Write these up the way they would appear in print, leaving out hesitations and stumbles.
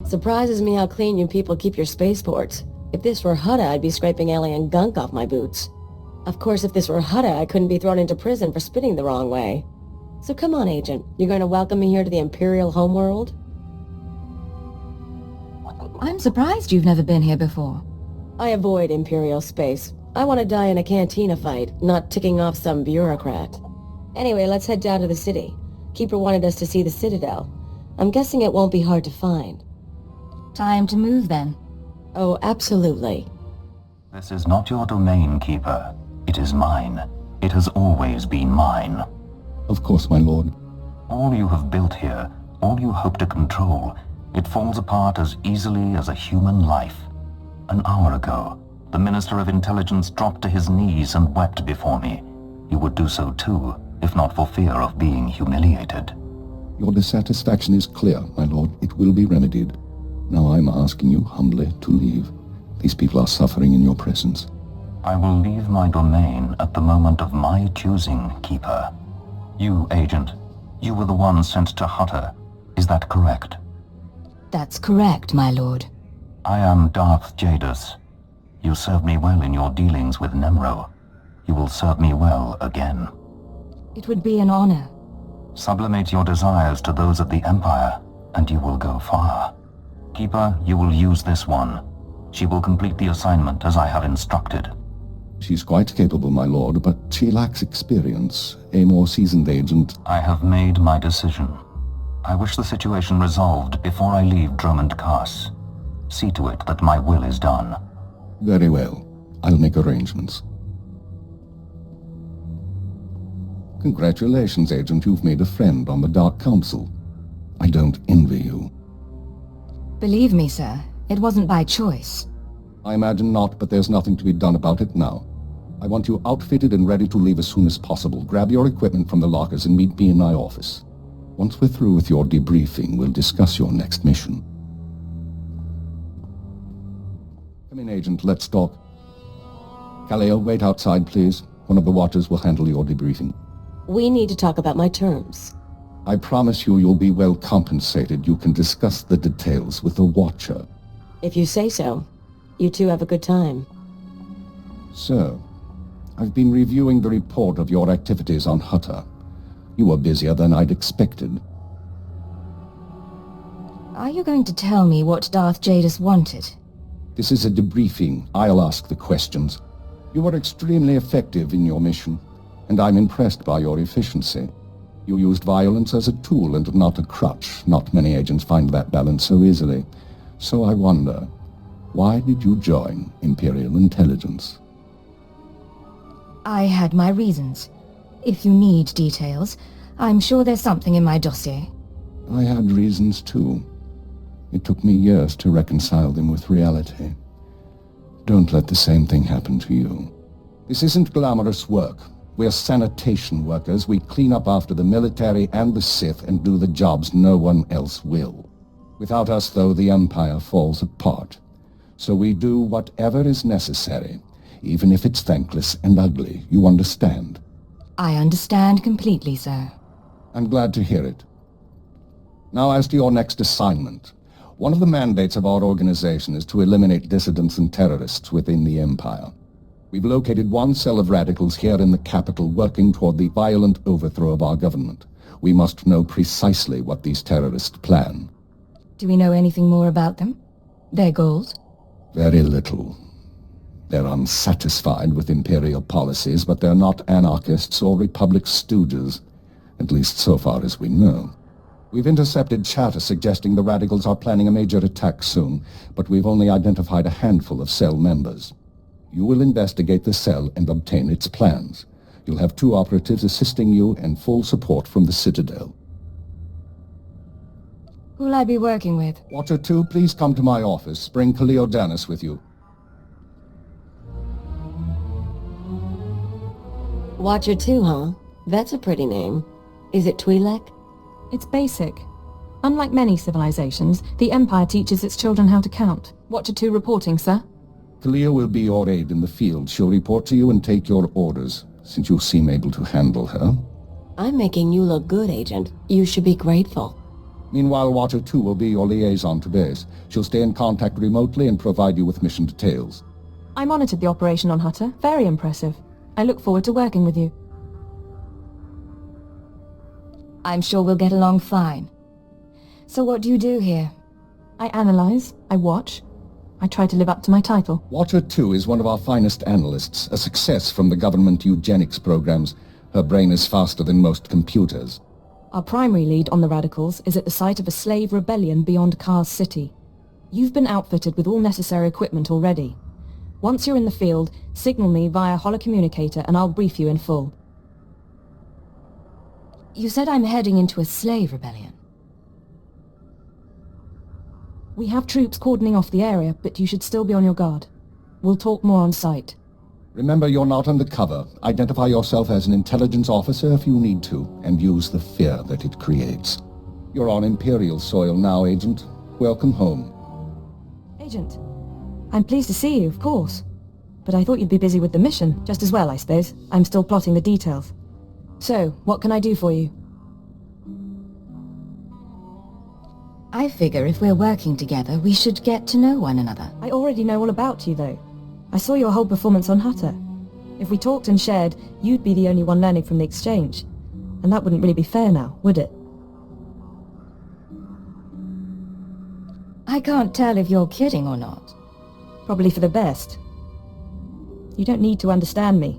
Surprises me how clean you people keep your spaceports. If this were Hutta, I'd be scraping alien gunk off my boots. Of course, if this were Hutta, I couldn't be thrown into prison for spitting the wrong way. So come on, Agent. You're going to welcome me here to the Imperial homeworld? I'm surprised you've never been here before. I avoid Imperial space. I want to die in a cantina fight, not ticking off some bureaucrat. Anyway, let's head down to the city. Keeper wanted us to see the Citadel. I'm guessing it won't be hard to find. Time to move, then. Oh, absolutely. This is not your domain, Keeper. It is mine. It has always been mine. Of course, my lord. All you have built here, all you hope to control, it falls apart as easily as a human life. An hour ago, the Minister of Intelligence dropped to his knees and wept before me. You would do so too, if not for fear of being humiliated. Your dissatisfaction is clear, my lord. It will be remedied. Now I'm asking you humbly to leave. These people are suffering in your presence. I will leave my domain at the moment of my choosing, Keeper. You, Agent, you were the one sent to Hutta. Is that correct? That's correct, my lord. I am Darth Jadus. You served me well in your dealings with Nemro. You will serve me well again. It would be an honor. Sublimate your desires to those of the Empire, and you will go far. Keeper, you will use this one. She will complete the assignment as I have instructed. She's quite capable, my lord, but she lacks experience. A more seasoned agent... I have made my decision. I wish the situation resolved before I leave Dromund Kaas. See to it that my will is done. Very well. I'll make arrangements. Congratulations, Agent. You've made a friend on the Dark Council. I don't envy you. Believe me, sir, it wasn't by choice. I imagine not, but there's nothing to be done about it now. I want you outfitted and ready to leave as soon as possible. Grab your equipment from the lockers and meet me in my office. Once we're through with your debriefing, we'll discuss your next mission. Come in, Agent. Let's talk. Kaleo, wait outside, please. One of the watchers will handle your debriefing. We need to talk about my terms. I promise you'll be well compensated. You can discuss the details with the watcher. If you say so. You two have a good time. So, I've been reviewing the report of your activities on Hutta. You were busier than I'd expected. Are you going to tell me what Darth Jadus wanted? This is a debriefing. I'll ask the questions. You were extremely effective in your mission, and I'm impressed by your efficiency. You used violence as a tool and not a crutch. Not many agents find that balance so easily. So I wonder, why did you join Imperial Intelligence? I had my reasons. If you need details, I'm sure there's something in my dossier. I had reasons too. It took me years to reconcile them with reality. Don't let the same thing happen to you. This isn't glamorous work. We're sanitation workers. We clean up after the military and the Sith and do the jobs no one else will. Without us, though, the Empire falls apart. So we do whatever is necessary, even if it's thankless and ugly. You understand? I understand completely, sir. I'm glad to hear it. Now as to your next assignment. One of the mandates of our organization is to eliminate dissidents and terrorists within the Empire. We've located one cell of radicals here in the capital working toward the violent overthrow of our government. We must know precisely what these terrorists plan. Do we know anything more about them? Their goals? Very little. They're unsatisfied with Imperial policies, but they're not anarchists or Republic stooges, at least so far as we know. We've intercepted chatter suggesting the radicals are planning a major attack soon, but we've only identified a handful of cell members. You will investigate the cell and obtain its plans. You'll have 2 operatives assisting you and full support from the Citadel. Who'll I be working with? Watcher 2, please come to my office. Bring Kaleo Danis with you. Watcher 2, huh? That's a pretty name. Is it Twi'lek? It's basic. Unlike many civilizations, the Empire teaches its children how to count. Watcher 2 reporting, sir. Kaleo will be your aide in the field. She'll report to you and take your orders, since you seem able to handle her. I'm making you look good, Agent. You should be grateful. Meanwhile, Watcher 2 will be your liaison to base. She'll stay in contact remotely and provide you with mission details. I monitored the operation on Hutter. Very impressive. I look forward to working with you. I'm sure we'll get along fine. So what do you do here? I analyze, I watch, I try to live up to my title. Watcher 2 is one of our finest analysts, a success from the government eugenics programs. Her brain is faster than most computers. Our primary lead on the radicals is at the site of a slave rebellion beyond Kaas City. You've been outfitted with all necessary equipment already. Once you're in the field, signal me via holocommunicator and I'll brief you in full. You said I'm heading into a slave rebellion. We have troops cordoning off the area, but you should still be on your guard. We'll talk more on site. Remember, you're not undercover. Identify yourself as an intelligence officer if you need to, and use the fear that it creates. You're on Imperial soil now, Agent. Welcome home. Agent, I'm pleased to see you, of course. But I thought you'd be busy with the mission, just as well, I suppose. I'm still plotting the details. So, what can I do for you? I figure if we're working together, we should get to know one another. I already know all about you, though. I saw your whole performance on Hutter. If we talked and shared, you'd be the only one learning from the exchange. And that wouldn't really be fair now, would it? I can't tell if you're kidding or not. Probably for the best. You don't need to understand me.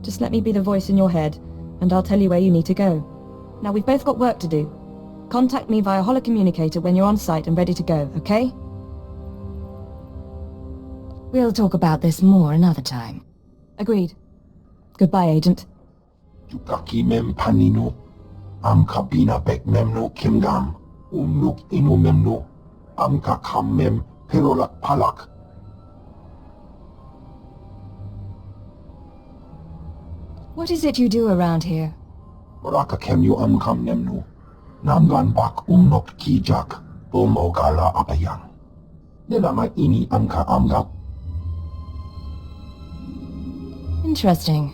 Just let me be the voice in your head, and I'll tell you where you need to go. Now, we've both got work to do. Contact me via holocommunicator when you're on site and ready to go, okay? We'll talk about this more another time. Agreed. Goodbye, Agent. Yukaki mem panino, am kabina bek memno kimgam, umnuk inu memno, am kakam mem perolak palak. What is it you do around here? Raka kemyu am kam nemno, namgan bak umnok kijak, umogala apayang. Nelamay ini amka amgap. Interesting.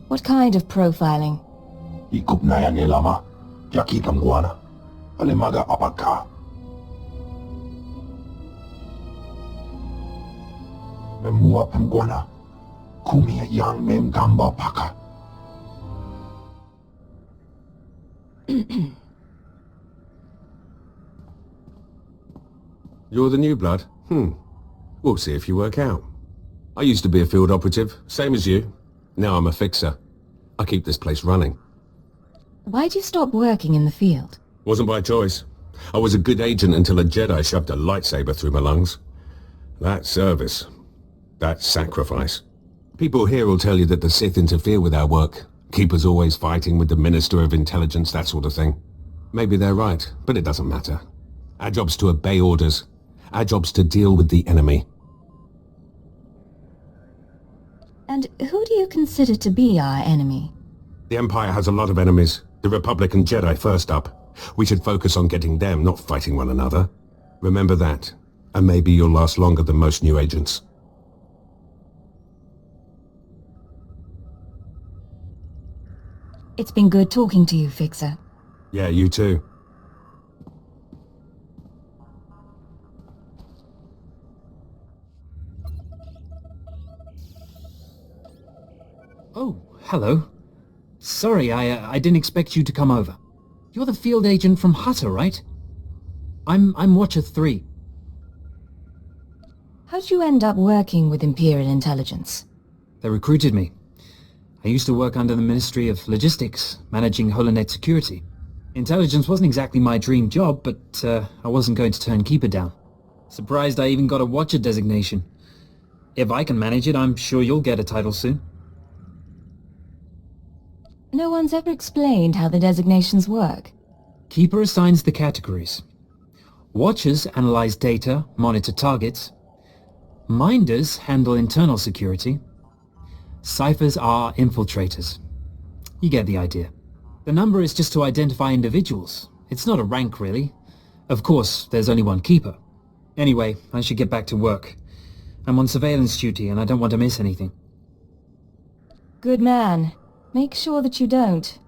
What kind of profiling? Ikup na yan nilama, yakitang guana, alimaga apagka. Memua pangguana, kumia yang mem gamba paka. You're the new blood? We'll see if you work out. I used to be a field operative, same as you. Now I'm a fixer. I keep this place running. Why'd you stop working in the field? Wasn't by choice. I was a good agent until a Jedi shoved a lightsaber through my lungs. That service. That sacrifice. People here will tell you that the Sith interfere with our work. Keep us always fighting with the Minister of Intelligence, that sort of thing. Maybe they're right, but it doesn't matter. Our job's to obey orders. Our job's to deal with the enemy. And who do you consider to be our enemy? The Empire has a lot of enemies. The Republic and Jedi first up. We should focus on getting them, not fighting one another. Remember that, and maybe you'll last longer than most new agents. It's been good talking to you, Fixer. Yeah, you too. Oh, hello. Sorry, I didn't expect you to come over. You're the field agent from Hutter, right? I'm Watcher 3. How'd you end up working with Imperial Intelligence? They recruited me. I used to work under the Ministry of Logistics, managing holonet security. Intelligence wasn't exactly my dream job, but I wasn't going to turn Keeper down. Surprised I even got a Watcher designation. If I can manage it, I'm sure you'll get a title soon. No one's ever explained how the designations work. Keeper assigns the categories. Watchers analyze data, monitor targets. Minders handle internal security. Ciphers are infiltrators. You get the idea. The number is just to identify individuals. It's not a rank, really. Of course, there's only one Keeper. Anyway, I should get back to work. I'm on surveillance duty and I don't want to miss anything. Good man. Make sure that you don't.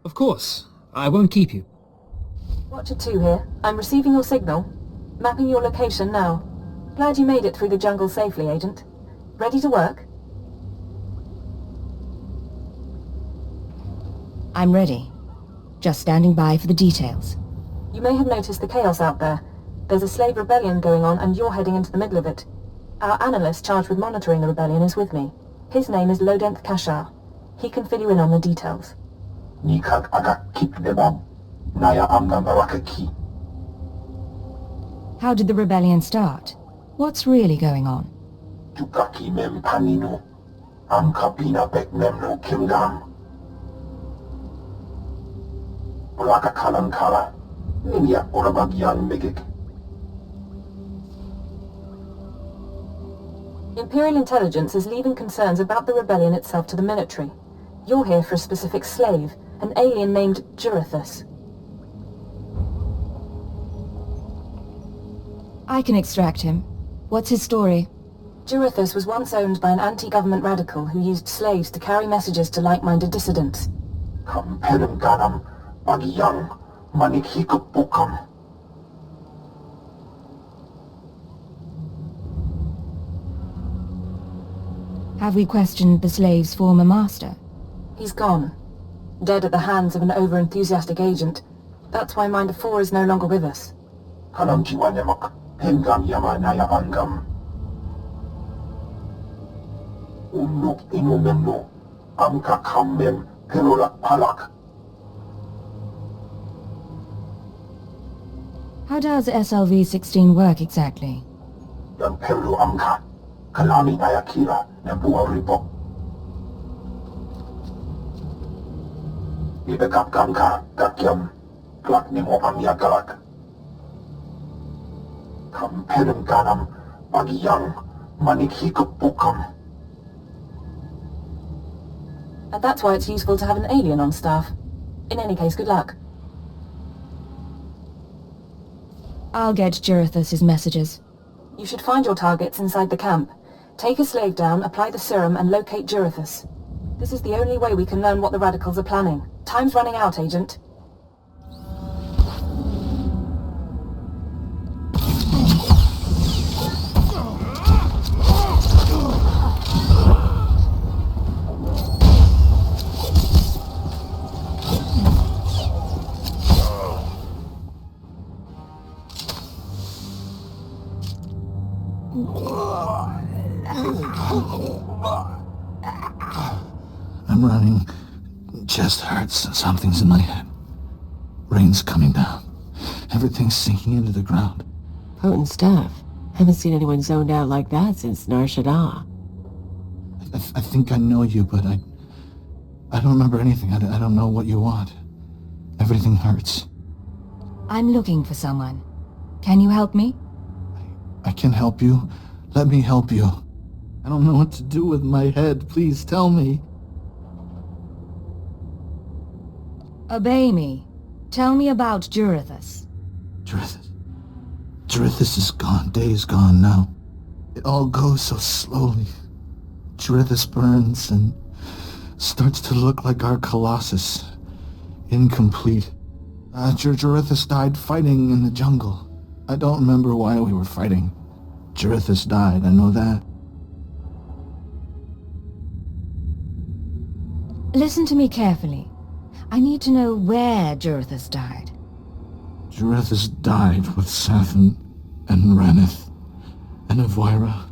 Of course. I won't keep you. Watcher 2 here. I'm receiving your signal. Mapping your location now. Glad you made it through the jungle safely, Agent. Ready to work? I'm ready. Just standing by for the details. You may have noticed the chaos out there. There's a slave rebellion going on and you're heading into the middle of it. Our analyst charged with monitoring the rebellion is with me. His name is Lodenth Kashar. He can fill you in on the details. Nikak agak kip debab. Naya amgam barakaki. How did the rebellion start? What's really going on? Tukaki mem panino. Am kabina bek memno kimgam. Ulaka kalankala. Ninya orabagian megik. Imperial intelligence is leaving concerns about the rebellion itself to the military. You're here for a specific slave, an alien named Jurithus. I can extract him. What's his story? Jurithus was once owned by an anti-government radical who used slaves to carry messages to like-minded dissidents. Kamperem ganam. Bagiyang. Manik hikupukam. Have we questioned the slave's former master? He's gone. Dead at the hands of an over-enthusiastic agent. That's why Minder 4 is no longer with us. Kalam jiwanyamak. Hengam yama naya angam. Unuk inumemno. Amka kammem. Perolak palak. How does SLV-16 work exactly? Yang perlu amka. Kalami naya kira. Nebuah ribok. Ibekap kamka. Kakyam. Klak nimo amya galak. Kamperem ganam. Bagiyang. Manik hikupukam. And that's why it's useful to have an alien on staff. In any case, good luck. I'll get Jurithus' messages. You should find your targets inside the camp. Take a slave down, apply the serum, and locate Jurithus. This is the only way we can learn what the radicals are planning. Time's running out, Agent. I'm running. Chest hurts. Something's in my head. Rain's coming down. Everything's sinking into the ground. Potent stuff. Haven't seen anyone zoned out like that since Nar Shaddaa. I think I know you, but I don't remember anything. I don't know what you want. Everything hurts. I'm looking for someone. Can you help me? I can help you. Let me help you. I don't know what to do with my head. Please tell me. Obey me. Tell me about Jurithus. Jurithus is gone. Days gone now. It all goes so slowly. Jurithus burns and starts to look like our Colossus. Incomplete. Jurithus died fighting in the jungle. I don't remember why we were fighting. Jurithus died, I know that. Listen to me carefully. I need to know where Jurithus died. Jurithus died with Sathan and Ranith and Avira.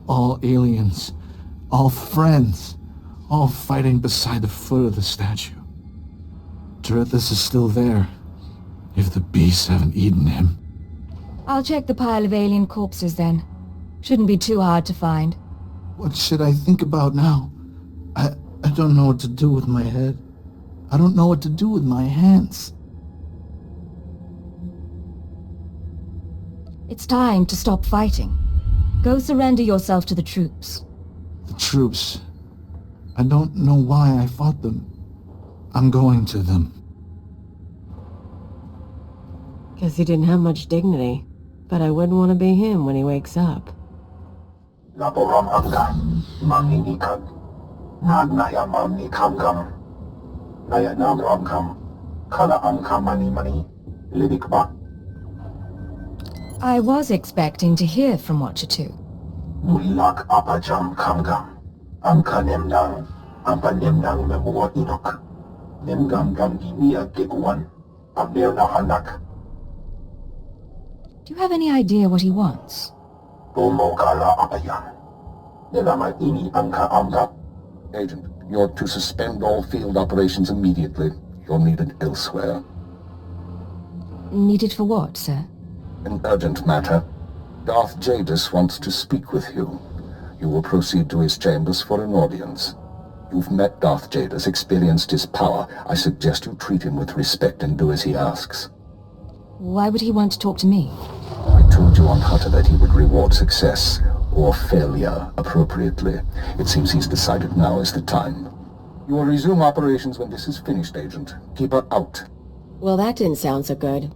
All aliens. All friends. All fighting beside the foot of the statue. Jurithus is still there. If the beasts haven't eaten him. I'll check the pile of alien corpses then. Shouldn't be too hard to find. What should I think about now? I don't know what to do with my head. I don't know what to do with my hands. It's time to stop fighting. Go surrender yourself to the troops. The troops. I don't know why I fought them. I'm going to them. Guess he didn't have much dignity. But I wouldn't want to be him when he wakes up. Laboram anga. Mamninikag. Nagnaya mamni kamgam. Naya namram kam. Kala amka mani mani. Lidik ba? I was expecting to hear from Watcher 2. Mulak apajam kamgam. Amka nemnang. Ampa nemnang memuwa inok. Nemgam gam dinia kekuan. Abner na hanak. Do you have any idea what he wants? Bomo kala apayan. Nelaman ini angka amga. Agent, you're to suspend all field operations immediately. You're needed elsewhere. Needed for what, sir? An urgent matter. Darth Jadis wants to speak with you. You will proceed to his chambers for an audience. You've met Darth Jadis, experienced his power. I suggest you treat him with respect and do as he asks. Why would he want to talk to me? I told you on Hutta that he would reward success, or failure, appropriately. It seems he's decided now is the time. You will resume operations when this is finished, Agent. Keep her out. Well, that didn't sound so good.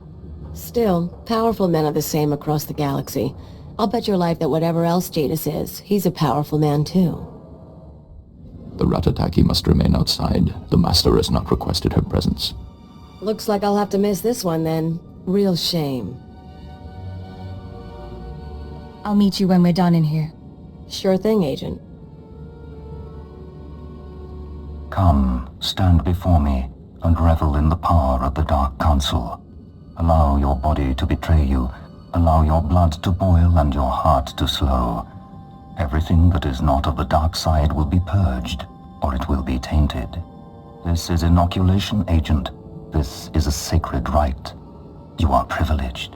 Still, powerful men are the same across the galaxy. I'll bet your life that whatever else Jadis is, he's a powerful man too. The Ratataki must remain outside. The Master has not requested her presence. Looks like I'll have to miss this one then. Real shame. I'll meet you when we're done in here. Sure thing, Agent. Come, stand before me, and revel in the power of the Dark Council. Allow your body to betray you. Allow your blood to boil and your heart to slow. Everything that is not of the dark side will be purged, or it will be tainted. This is inoculation, Agent. This is a sacred rite. You are privileged.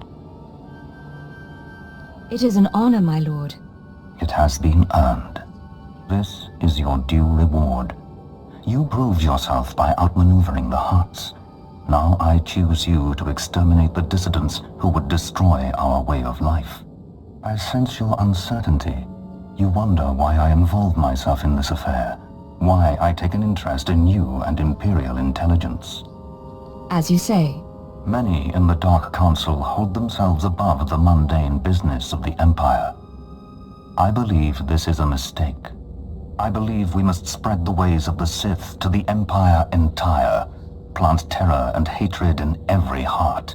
It is an honor, my lord. It has been earned. This is your due reward. You proved yourself by outmaneuvering the Hutts. Now I choose you to exterminate the dissidents who would destroy our way of life. I sense your uncertainty. You wonder why I involve myself in this affair, why I take an interest in you and Imperial intelligence. As you say. Many in the Dark Council hold themselves above the mundane business of the Empire. I believe this is a mistake. I believe we must spread the ways of the Sith to the Empire entire, plant terror and hatred in every heart.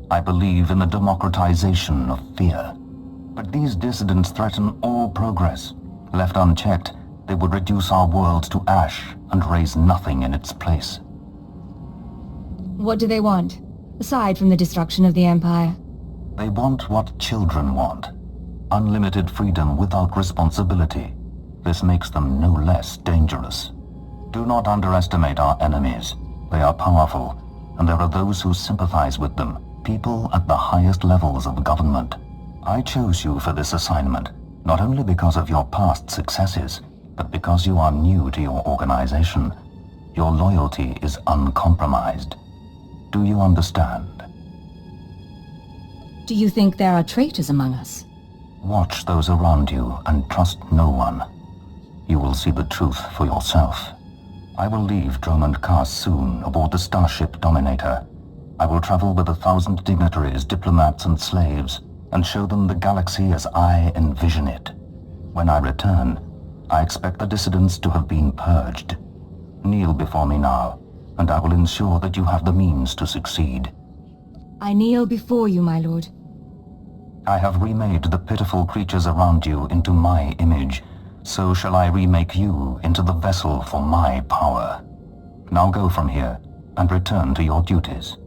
I believe in the democratization of fear. But these dissidents threaten all progress. Left unchecked, they would reduce our world to ash and raise nothing in its place. What do they want, aside from the destruction of the Empire? They want what children want. Unlimited freedom without responsibility. This makes them no less dangerous. Do not underestimate our enemies. They are powerful, and there are those who sympathize with them, people at the highest levels of government. I chose you for this assignment, not only because of your past successes, but because you are new to your organization. Your loyalty is uncompromised. Do you understand? Do you think there are traitors among us? Watch those around you and trust no one. You will see the truth for yourself. I will leave Dromund Kaas soon aboard the starship Dominator. I will travel with 1,000 dignitaries, diplomats and slaves, and show them the galaxy as I envision it. When I return, I expect the dissidents to have been purged. Kneel before me now, and I will ensure that you have the means to succeed. I kneel before you, my lord. I have remade the pitiful creatures around you into my image. So shall I remake you into the vessel for my power. Now go from here, and return to your duties.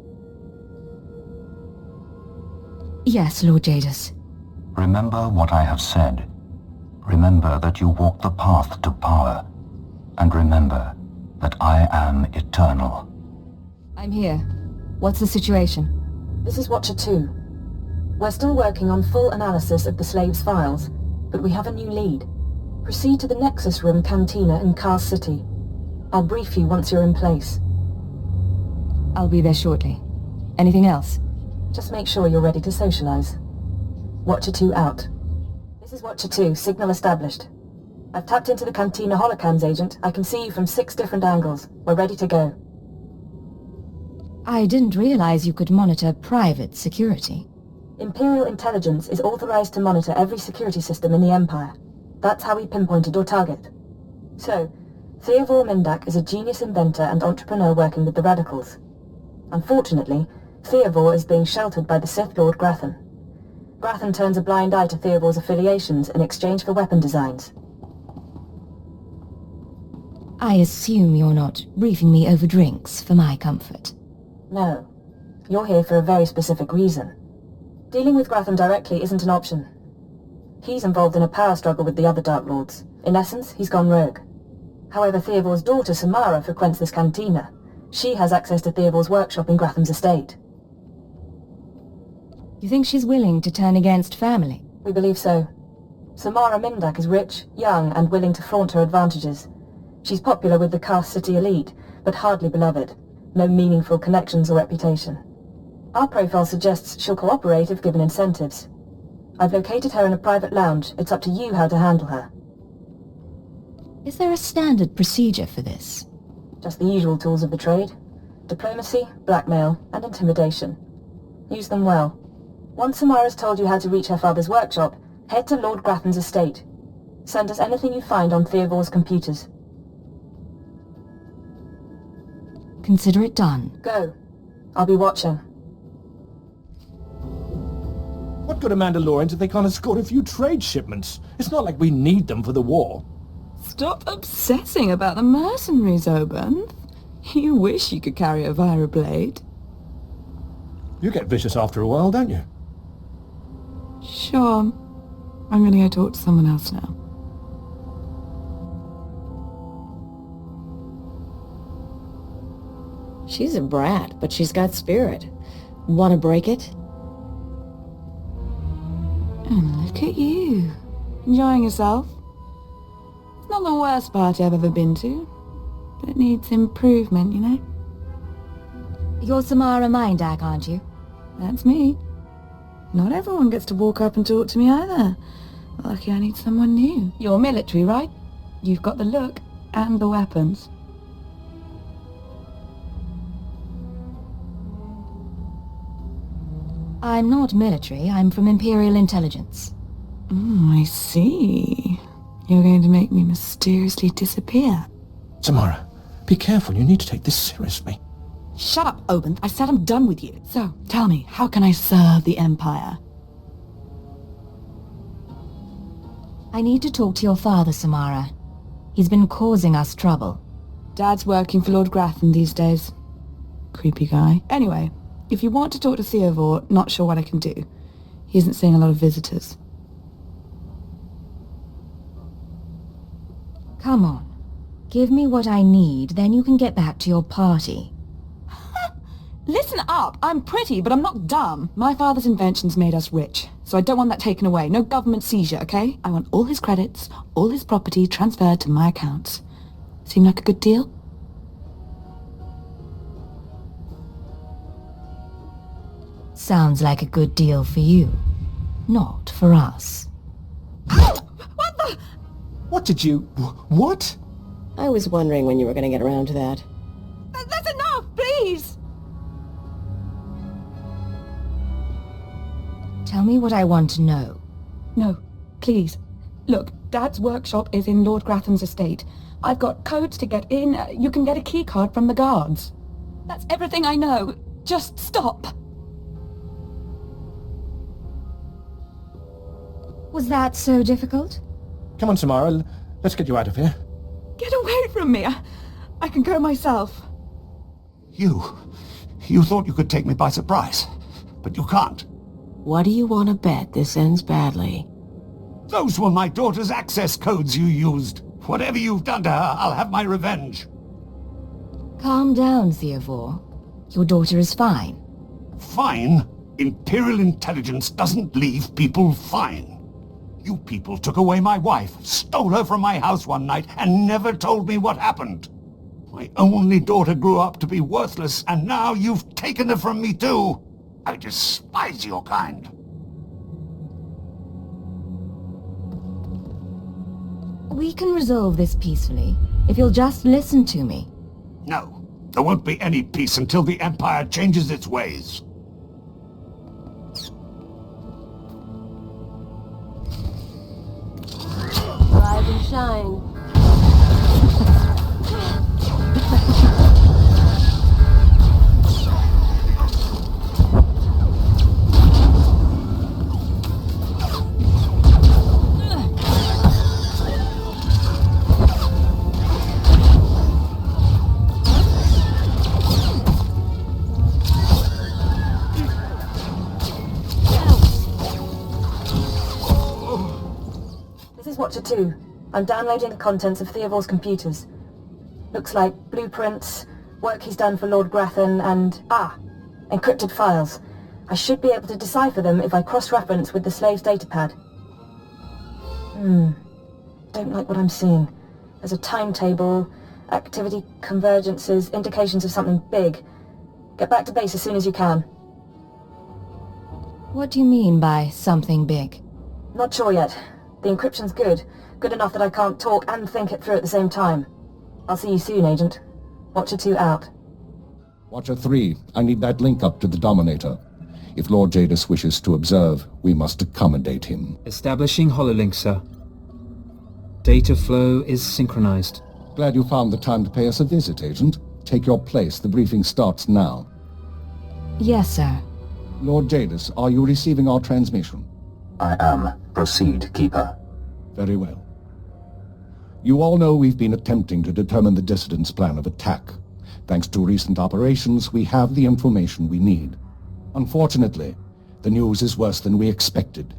Yes, Lord Jadis. Remember what I have said. Remember that you walk the path to power. And remember that I am eternal. I'm here. What's the situation? This is Watcher 2. We're still working on full analysis of the slaves' files, but we have a new lead. Proceed to the Nexus Room Cantina in Kaas City. I'll brief you once you're in place. I'll be there shortly. Anything else? Just make sure you're ready to socialize. Watcher 2 out. This is Watcher 2, signal established. I've tapped into the Cantina holocams, Agent. I can see you from 6 different angles. We're ready to go. I didn't realize you could monitor private security. Imperial intelligence is authorized to monitor every security system in the Empire. That's how we pinpointed your target. So, Theodore Mindak is a genius inventor and entrepreneur working with the Radicals. Unfortunately, Theovor is being sheltered by the Sith Lord Grathan. Grathan turns a blind eye to Theovor's affiliations in exchange for weapon designs. I assume you're not briefing me over drinks for my comfort. No. You're here for a very specific reason. Dealing with Grathan directly isn't an option. He's involved in a power struggle with the other Dark Lords. In essence, he's gone rogue. However, Theovor's daughter Samara frequents this cantina. She has access to Theovor's workshop in Grathan's estate. You think she's willing to turn against family? We believe so. Samara Mindak is rich, young, and willing to flaunt her advantages. She's popular with the Kaas city elite, but hardly beloved. No meaningful connections or reputation. Our profile suggests she'll cooperate if given incentives. I've located her in a private lounge. It's up to you how to handle her. Is there a standard procedure for this? Just the usual tools of the trade. Diplomacy, blackmail, and intimidation. Use them well. Once Samara's told you how to reach her father's workshop, head to Lord Grathan's estate. Send us anything you find on Theovor's computers. Consider it done. Go. I'll be watching. What good are Mandalorians if they can't escort a few trade shipments? It's not like we need them for the war. Stop obsessing about the mercenaries, Obanth. You wish you could carry a Vira blade. You get vicious after a while, don't you? Sure. I'm gonna go talk to someone else now. She's a brat, but she's got spirit. Want to break it? And look at you. Enjoying yourself? It's not the worst party I've ever been to, but it needs improvement, you know? You're Samara Mindak, aren't you? That's me. Not everyone gets to walk up and talk to me either. Lucky I need someone new. You're military, right? You've got the look and the weapons. I'm not military. I'm from Imperial Intelligence. I see. You're going to make me mysteriously disappear. Samara, be careful. You need to take this seriously. Shut up, Obanth. I said I'm done with you. So, tell me, how can I serve the Empire? I need to talk to your father, Samara. He's been causing us trouble. Dad's working for Lord Grathan these days. Creepy guy. Anyway, if you want to talk to Theovor, not sure what I can do. He isn't seeing a lot of visitors. Come on. Give me what I need, then you can get back to your party. Listen up! I'm pretty, but I'm not dumb. My father's inventions made us rich, so I don't want that taken away. No government seizure, okay? I want all his credits, all his property transferred to my accounts. Seem like a good deal? Sounds like a good deal for you. Not for us. What the? What did you... what? I was wondering when you were going to get around to that. That's enough, please! Tell me what I want to know. No, please. Look, Dad's workshop is in Lord Grathan's estate. I've got codes to get in. You can get a keycard from the guards. That's everything I know. Just stop. Was that so difficult? Come on, Samara. Let's get you out of here. Get away from me. I can go myself. You thought you could take me by surprise, but you can't. What do you want to bet this ends badly? Those were my daughter's access codes you used. Whatever you've done to her, I'll have my revenge. Calm down, Theovor. Your daughter is fine. Fine? Imperial Intelligence doesn't leave people fine. You people took away my wife, stole her from my house one night, and never told me what happened. My only daughter grew up to be worthless, and now you've taken her from me too. I despise your kind. We can resolve this peacefully, if you'll just listen to me. No, there won't be any peace until the Empire changes its ways. Rise and shine. This is Watcher 2. I'm downloading the contents of Theovor's computers. Looks like blueprints, work he's done for Lord Grathan, and... encrypted files. I should be able to decipher them if I cross-reference with the slave's datapad. Don't like what I'm seeing. There's a timetable, activity convergences, indications of something big. Get back to base as soon as you can. What do you mean by something big? Not sure yet. The encryption's good. Good enough that I can't talk and think it through at the same time. I'll see you soon, Agent. Watcher 2 out. Watcher 3, I need that link up to the Dominator. If Lord Jadis wishes to observe, we must accommodate him. Establishing hololink, sir. Data flow is synchronized. Glad you found the time to pay us a visit, Agent. Take your place. The briefing starts now. Yes, sir. Lord Jadis, are you receiving our transmission? I am. Proceed, Keeper. Very well. You all know we've been attempting to determine the dissidents' plan of attack. Thanks to recent operations, we have the information we need. Unfortunately, the news is worse than we expected.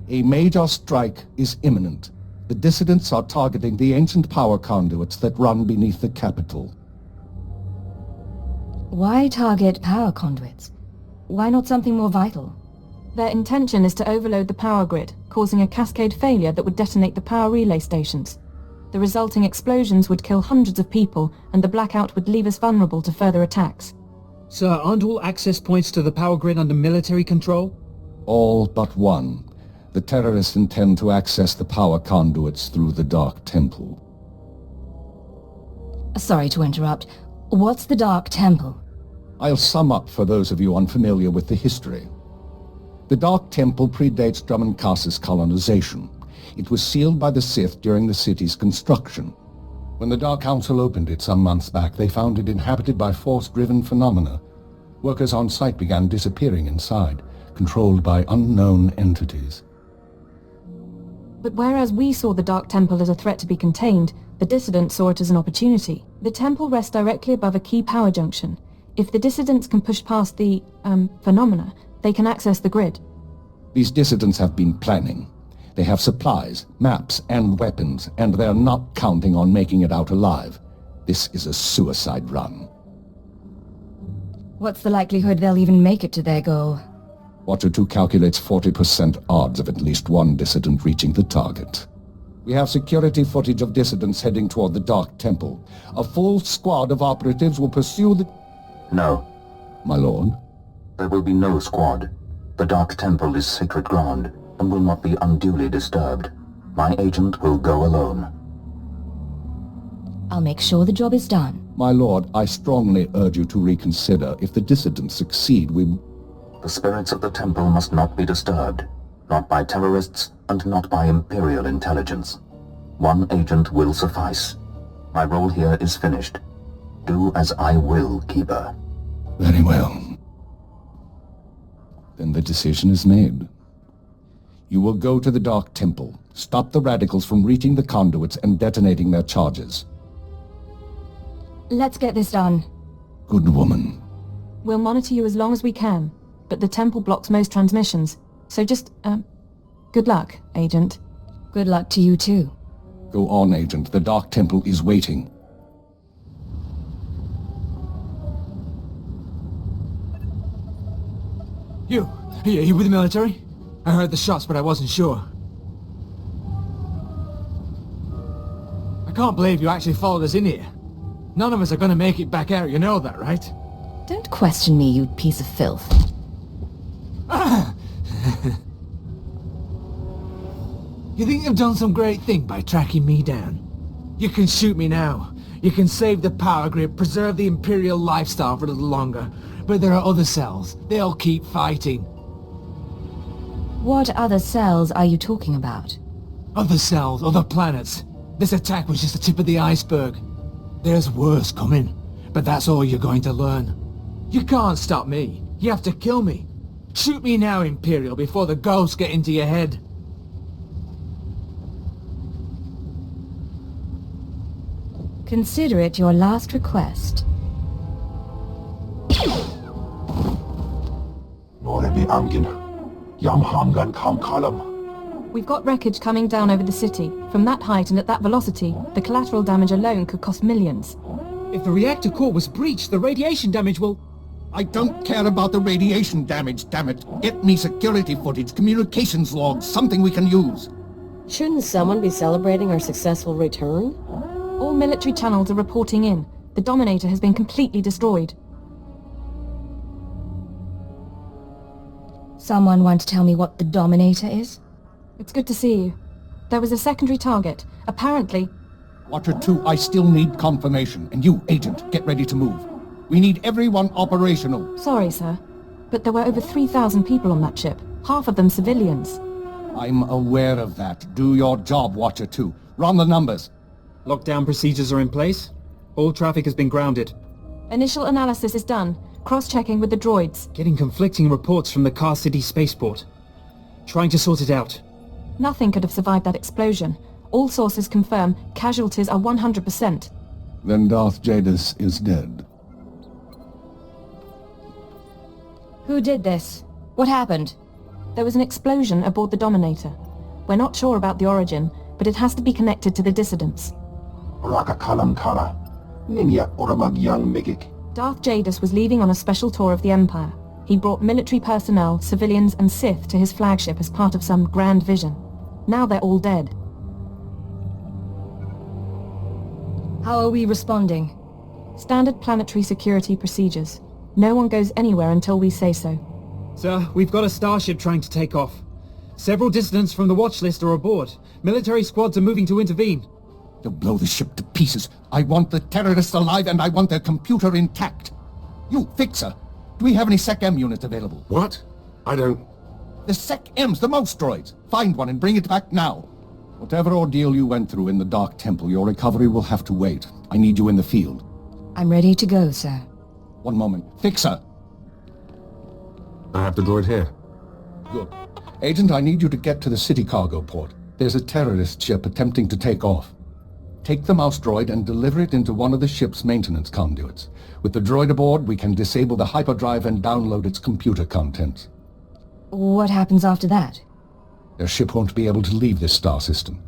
A major strike is imminent. The dissidents are targeting the ancient power conduits that run beneath the capital. Why target power conduits? Why not something more vital? Their intention is to overload the power grid, causing a cascade failure that would detonate the power relay stations. The resulting explosions would kill hundreds of people, and the blackout would leave us vulnerable to further attacks. Sir, aren't all access points to the power grid under military control? All but one. The terrorists intend to access the power conduits through the Dark Temple. Sorry to interrupt. What's the Dark Temple? I'll sum up for those of you unfamiliar with the history. The Dark Temple predates Dromund Kaas's colonization. It was sealed by the Sith during the city's construction. When the Dark Council opened it some months back, they found it inhabited by force-driven phenomena. Workers on site began disappearing inside, controlled by unknown entities. But whereas we saw the Dark Temple as a threat to be contained, the dissidents saw it as an opportunity. The temple rests directly above a key power junction. If the dissidents can push past the, phenomena, they can access the grid. These dissidents have been planning. They have supplies, maps, and weapons, and they're not counting on making it out alive. This is a suicide run. What's the likelihood they'll even make it to their goal? Watcher 2 calculates 40% odds of at least one dissident reaching the target. We have security footage of dissidents heading toward the Dark Temple. A full squad of operatives will pursue the... No. My lord? There will be no squad. The Dark Temple is sacred ground and will not be unduly disturbed. My agent will go alone. I'll make sure the job is done. My lord, I strongly urge you to reconsider. If the dissidents succeed, we... The spirits of the temple must not be disturbed. Not by terrorists and not by Imperial intelligence. One agent will suffice. My role here is finished. Do as I will, Keeper. Very well. Then the decision is made. You will go to the Dark Temple, stop the radicals from reaching the conduits and detonating their charges. Let's get this done. Good woman. We'll monitor you as long as we can, but the temple blocks most transmissions. So just, good luck, Agent. Good luck to you too. Go on, Agent. The Dark Temple is waiting. You with the military? I heard the shots, but I wasn't sure. I can't believe you actually followed us in here. None of us are gonna make it back out, you know that, right? Don't question me, you piece of filth. You think you've done some great thing by tracking me down? You can shoot me now. You can save the power grid, preserve the Imperial lifestyle for a little longer. But there are other cells. They'll keep fighting. What other cells are you talking about? Other cells, other planets. This attack was just the tip of the iceberg. There's worse coming, but that's all you're going to learn. You can't stop me. You have to kill me. Shoot me now, Imperial, before the ghosts get into your head. Consider it your last request. Norebi Angin. Yam Hangan Kam Kalam. We've got wreckage coming down over the city. From that height and at that velocity, the collateral damage alone could cost millions. If the reactor core was breached, the radiation damage will... I don't care about the radiation damage, damn it. Get me security footage, communications logs, something we can use. Shouldn't someone be celebrating our successful return? All military channels are reporting in. The Dominator has been completely destroyed. Someone want to tell me what the Dominator is? It's good to see you. There was a secondary target. Apparently... Watcher 2, I still need confirmation. And you, Agent, get ready to move. We need everyone operational. Sorry, sir. But there were over 3,000 people on that ship. Half of them civilians. I'm aware of that. Do your job, Watcher 2. Run the numbers. Lockdown procedures are in place. All traffic has been grounded. Initial analysis is done. Cross-checking with the droids. Getting conflicting reports from the Kaas City spaceport. Trying to sort it out. Nothing could have survived that explosion. All sources confirm casualties are 100%. Then Darth Jadis is dead. Who did this? What happened? There was an explosion aboard the Dominator. We're not sure about the origin, but it has to be connected to the dissidents. Darth Jadis was leaving on a special tour of the Empire. He brought military personnel, civilians and Sith to his flagship as part of some grand vision. Now they're all dead. How are we responding? Standard planetary security procedures. No one goes anywhere until we say so. Sir, we've got a starship trying to take off. Several dissidents from the watch list are aboard. Military squads are moving to intervene. They'll blow the ship to pieces. I want the terrorists alive and I want their computer intact. You, Fixer, do we have any Sec-M units available? What? I don't... The Sec-Ms, the mouse droids. Find one and bring it back now. Whatever ordeal you went through in the Dark Temple, your recovery will have to wait. I need you in the field. I'm ready to go, sir. One moment. Fixer! I have the droid here. Good. Agent, I need you to get to the city cargo port. There's a terrorist ship attempting to take off. Take the mouse droid and deliver it into one of the ship's maintenance conduits. With the droid aboard, we can disable the hyperdrive and download its computer contents. What happens after that? Their ship won't be able to leave this star system.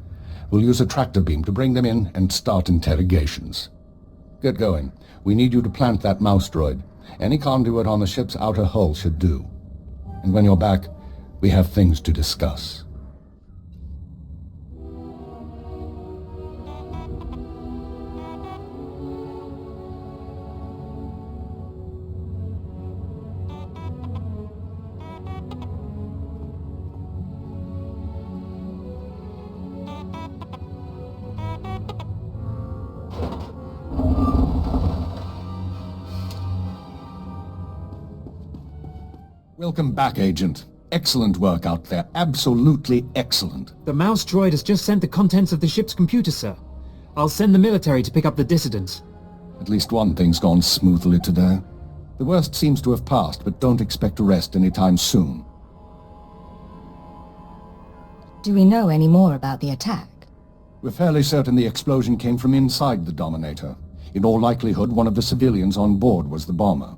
We'll use a tractor beam to bring them in and start interrogations. Get going. We need you to plant that mouse droid. Any conduit on the ship's outer hull should do. And when you're back, we have things to discuss. Welcome back, Agent. Excellent work out there. Absolutely excellent. The mouse droid has just sent the contents of the ship's computer, sir. I'll send the military to pick up the dissidents. At least one thing's gone smoothly today. The worst seems to have passed, but don't expect a rest anytime soon. Do we know any more about the attack? We're fairly certain the explosion came from inside the Dominator. In all likelihood, one of the civilians on board was the bomber.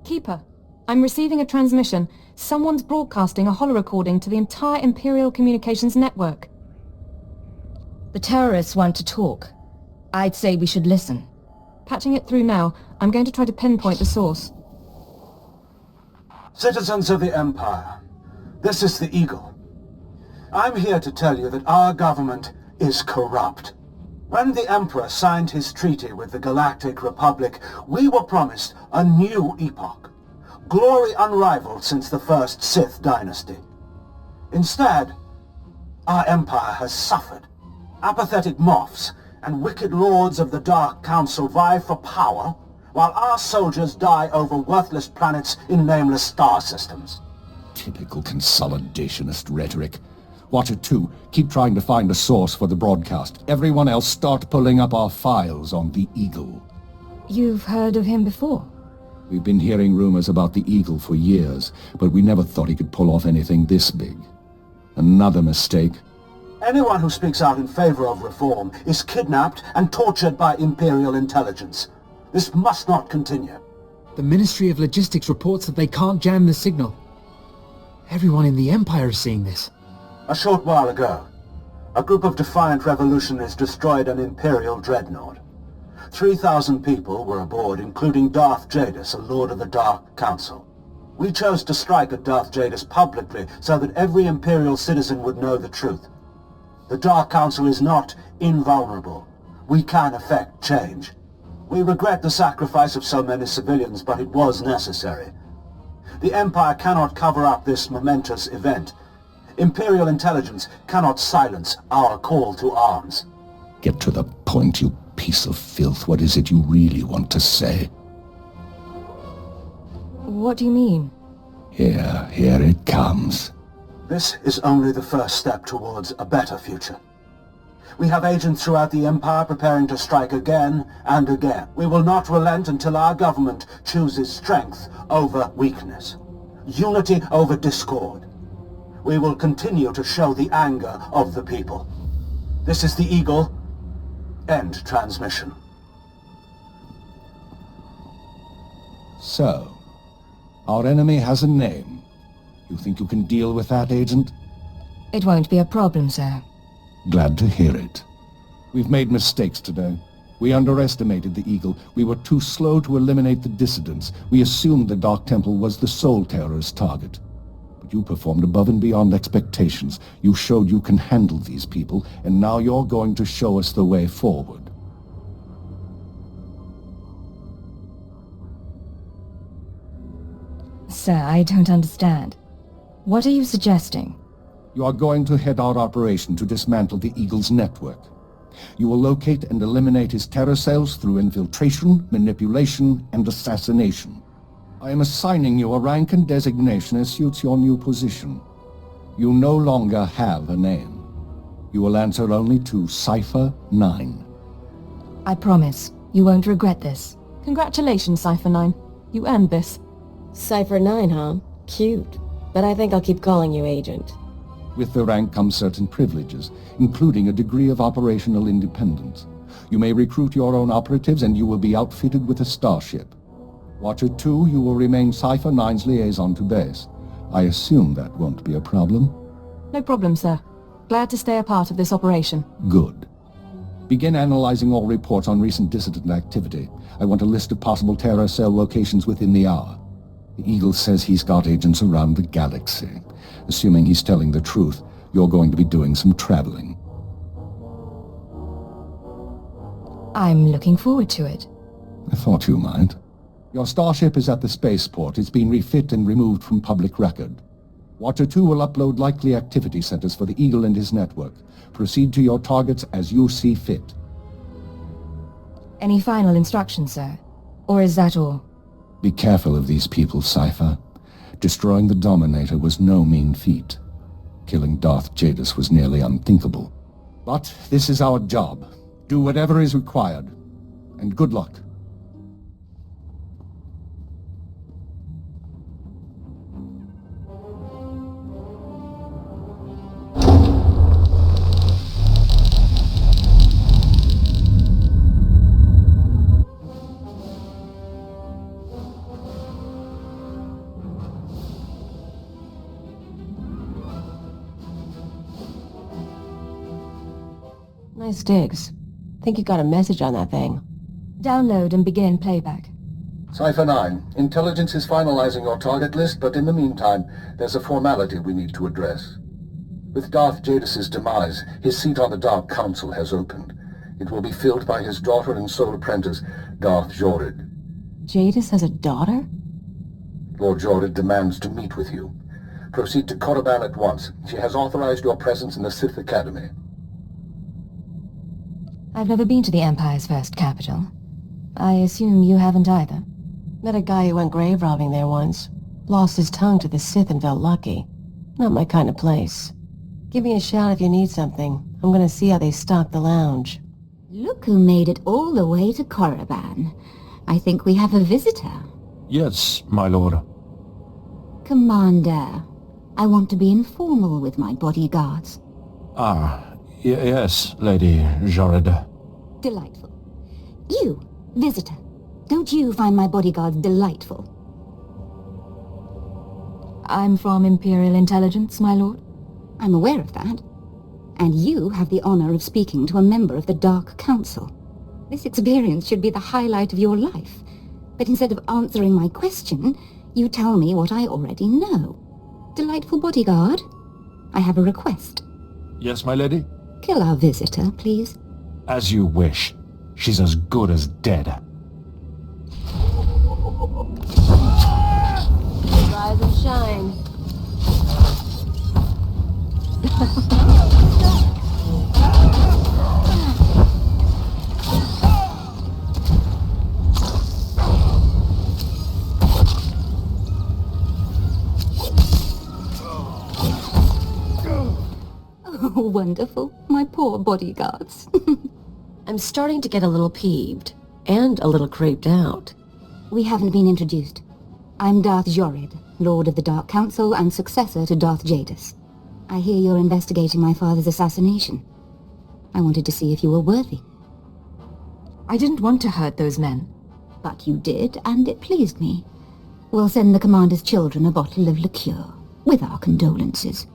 Keeper, I'm receiving a transmission. Someone's broadcasting a holo-recording to the entire Imperial Communications network. The terrorists want to talk. I'd say we should listen. Patching it through now. I'm going to try to pinpoint the source. Citizens of the Empire, this is the Eagle. I'm here to tell you that our government is corrupt. When the Emperor signed his treaty with the Galactic Republic, we were promised a new epoch. Glory unrivaled since the first Sith dynasty. Instead, our empire has suffered. Apathetic moffs and wicked lords of the Dark Council vie for power, while our soldiers die over worthless planets in nameless star systems. Typical consolidationist rhetoric. Watcher 2, keep trying to find a source for the broadcast. Everyone else start pulling up our files on the Eagle. You've heard of him before? We've been hearing rumors about the Eagle for years, but we never thought he could pull off anything this big. Another mistake. Anyone who speaks out in favor of reform is kidnapped and tortured by Imperial intelligence. This must not continue. The Ministry of Logistics reports that they can't jam the signal. Everyone in the Empire is seeing this. A short while ago, a group of defiant revolutionaries destroyed an Imperial dreadnought. 3,000 people were aboard, including Darth Jadis, a Lord of the Dark Council. We chose to strike at Darth Jadis publicly so that every Imperial citizen would know the truth. The Dark Council is not invulnerable. We can effect change. We regret the sacrifice of so many civilians, but it was necessary. The Empire cannot cover up this momentous event. Imperial intelligence cannot silence our call to arms. Get to the point, you piece of filth. What is it you really want to say? What do you mean? Here it comes. This is only the first step towards a better future. We have agents throughout the Empire preparing to strike again and again. We will not relent until our government chooses strength over weakness, unity over discord. We will continue to show the anger of the people. This is the Eagle. End transmission. So, our enemy has a name. You think you can deal with that, Agent? It won't be a problem, sir. Glad to hear it. We've made mistakes today. We underestimated the Eagle. We were too slow to eliminate the dissidents. We assumed the Dark Temple was the Soul Terror's target. But you performed above and beyond expectations. You showed you can handle these people, and now you're going to show us the way forward. Sir, I don't understand. What are you suggesting? You are going to head our operation to dismantle the Eagle's network. You will locate and eliminate his terror cells through infiltration, manipulation, and assassination. I am assigning you a rank and designation as suits your new position. You no longer have a name. You will answer only to Cypher 9. I promise, you won't regret this. Congratulations, Cypher 9. You earned this. Cypher 9, huh? Cute. But I think I'll keep calling you Agent. With the rank comes certain privileges, including a degree of operational independence. You may recruit your own operatives, and you will be outfitted with a starship. Watcher 2, you will remain Cypher 9's liaison to base. I assume that won't be a problem? No problem, sir. Glad to stay a part of this operation. Good. Begin analyzing all reports on recent dissident activity. I want a list of possible terror cell locations within the hour. The Eagle says he's got agents around the galaxy. Assuming he's telling the truth, you're going to be doing some traveling. I'm looking forward to it. I thought you might. Your starship is at the spaceport. It's been refit and removed from public record. Watcher 2 will upload likely activity centers for the Eagle and his network. Proceed to your targets as you see fit. Any final instructions, sir? Or is that all? Be careful of these people, Cypher. Destroying the Dominator was no mean feat. Killing Darth Jadis was nearly unthinkable. But this is our job. Do whatever is required. And good luck. Nice digs. Think you got a message on that thing. Download and begin playback. Cypher 9, intelligence is finalizing your target list, but in the meantime, there's a formality we need to address. With Darth Jadis' demise, his seat on the Dark Council has opened. It will be filled by his daughter and sole apprentice, Darth Jorid. Jadis has a daughter? Lord Jorid demands to meet with you. Proceed to Korriban at once. She has authorized your presence in the Sith Academy. I've never been to the Empire's first capital. I assume you haven't either. Met a guy who went grave robbing there once. Lost his tongue to the Sith and felt lucky. Not my kind of place. Give me a shout if you need something. I'm gonna see how they stock the lounge. Look who made it all the way to Korriban. I think we have a visitor. Yes, my lord. Commander, I want to be informal with my bodyguards. Yes, Lady Jorid. Delightful. You, visitor, don't you find my bodyguards delightful? I'm from Imperial Intelligence, my lord. I'm aware of that. And you have the honor of speaking to a member of the Dark Council. This experience should be the highlight of your life. But instead of answering my question, you tell me what I already know. Delightful bodyguard, I have a request. Yes, my lady? Kill our visitor, please. As you wish. She's as good as dead. Rise and shine. Oh, wonderful. My poor bodyguards. I'm starting to get a little peeved, and a little creeped out. We haven't been introduced. I'm Darth Jorid, Lord of the Dark Council and successor to Darth Jadis. I hear you're investigating my father's assassination. I wanted to see if you were worthy. I didn't want to hurt those men. But you did, and it pleased me. We'll send the commander's children a bottle of liqueur, with our condolences.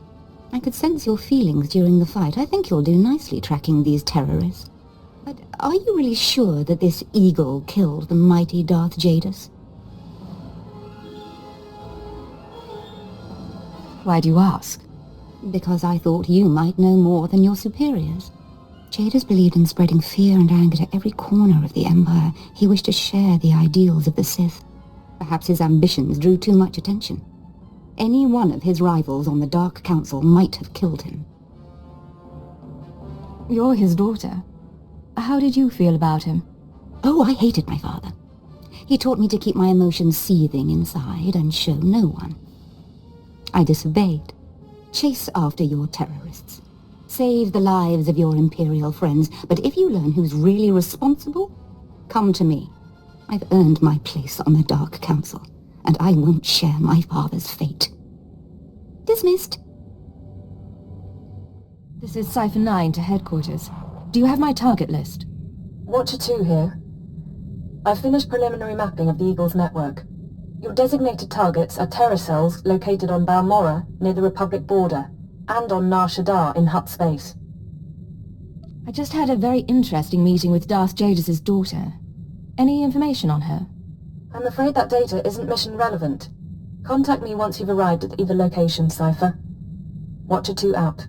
I could sense your feelings during the fight. I think you'll do nicely tracking these terrorists. But are you really sure that this eagle killed the mighty Darth Jadis? Why do you ask? Because I thought you might know more than your superiors. Jadis believed in spreading fear and anger to every corner of the Empire. He wished to share the ideals of the Sith. Perhaps his ambitions drew too much attention. Any one of his rivals on the Dark Council might have killed him. You're his daughter. How did you feel about him? Oh, I hated my father. He taught me to keep my emotions seething inside and show no one. I disobeyed. Chase after your terrorists. Save the lives of your Imperial friends. But if you learn who's really responsible, come to me. I've earned my place on the Dark Council, and I won't share my father's fate. Dismissed. This is Cipher 9 to headquarters. Do you have my target list? Watcher 2 here. I've finished preliminary mapping of the Eagle's network. Your designated targets are terror cells located on Balmorra near the Republic border, and on Nar Shaddaa in Hutt space. I just had a very interesting meeting with Darth Jadis' daughter. Any information on her? I'm afraid that data isn't mission relevant. Contact me once you've arrived at either location, Cipher. Watcher 2 out.